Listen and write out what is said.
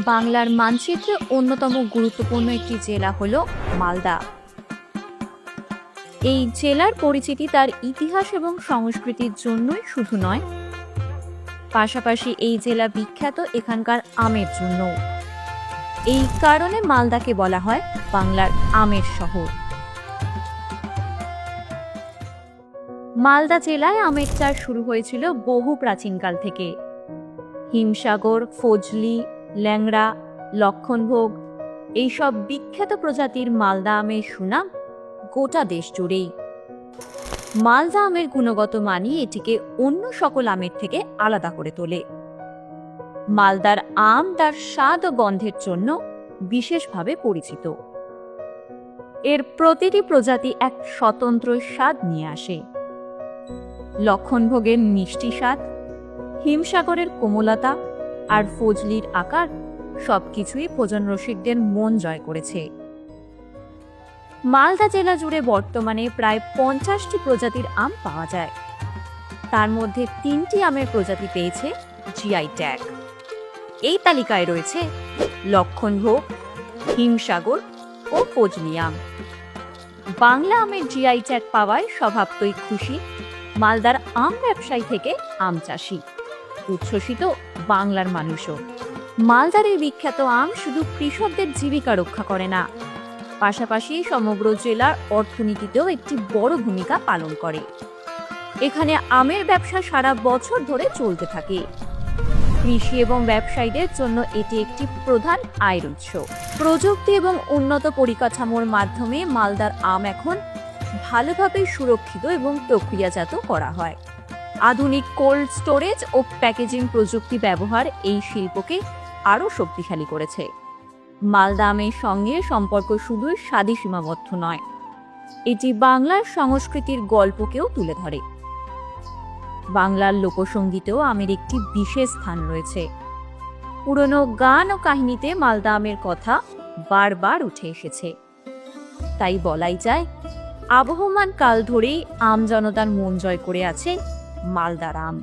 বাংলার মানচিত্রে অন্যতম গুরুত্বপূর্ণ একটি জেলা হল মালদা। এই জেলার পরিচিতি তার ইতিহাস এবং সংস্কৃতির জন্যই শুধু নয়, পাশাপাশি এই জেলা বিখ্যাত এখানকার আমের জন্য। এই কারণে মালদাকে বলা হয় বাংলার আমের শহর। মালদা জেলায় আমের চাষ শুরু হয়েছিল বহু প্রাচীনকাল থেকে। হিমসাগর, ফজলি, ল্যাংড়া, লক্ষণভোগ এইসব বিখ্যাত প্রজাতির মালদা আমের সুনাম গোটা দেশ জুড়েই। মালদা আমের গুণগত মানই এটিকে অন্য সকল আমের থেকে আলাদা করে তোলে। মালদার আম তার স্বাদ ও গন্ধের জন্য বিশেষভাবে পরিচিত। এর প্রতিটি প্রজাতি এক স্বতন্ত্র স্বাদ নিয়ে আসে। লক্ষণভোগের মিষ্টি স্বাদ, হিমসাগরের কোমলতা আর ফজলির আকার সবকিছুই ভোজন রসিকদের মন জয় করেছে। মালদা জেলা জুড়ে বর্তমানে প্রায় 50টি প্রজাতির আম পাওয়া যায়। তার মধ্যে 3টি আমের প্রজাতি পেয়েছে জিআই ট্যাগ। এই তালিকায় রয়েছে লক্ষণভোগ, হিমসাগর ও ফজলি আম। বাংলা আমের জিআই ট্যাগ পাওয়ায় স্বভাবতই খুশি মালদার আম ব্যবসায়ী থেকে আম চাষি, উচ্ছ্বসিত বাংলার মানুষও। মালদার এই বিখ্যাত আম শুধু কৃষকদের জীবিকা রক্ষা করে না, পাশাপাশি সমগ্র জেলার অর্থনীতিতেও একটি বড় ভূমিকা পালন করে। এখানে আমের ব্যবসা সারা বছর ধরে চলতে থাকে। কৃষি এবং ব্যবসায়ীদের জন্য এটি একটি প্রধান আয়ের উৎস। প্রযুক্তি এবং উন্নত পরিকাঠামোর মাধ্যমে মালদার আম এখন ভালোভাবে সুরক্ষিত এবং প্রক্রিয়াজাত করা হয়। আধুনিক কোল্ড স্টোরেজ ও প্যাকেজিং প্রযুক্তি ব্যবহার এই শিল্পকে আরও শক্তিশালী করেছে। মালদা আমের সঙ্গে সম্পর্ক শুধুই স্বাদে সীমাবদ্ধ নয়, এটি বাংলার সংস্কৃতির গল্পকেও তুলে ধরে। বাংলার লোকসঙ্গীতেও আমের একটি বিশেষ স্থান রয়েছে। পুরনো গান ও কাহিনীতে মালদা আমের কথা বারবার উঠে এসেছে। তাই বলাই যায়, আবহমান কাল ধরেই আম জনতার মন জয় করে আছে মালদার আম।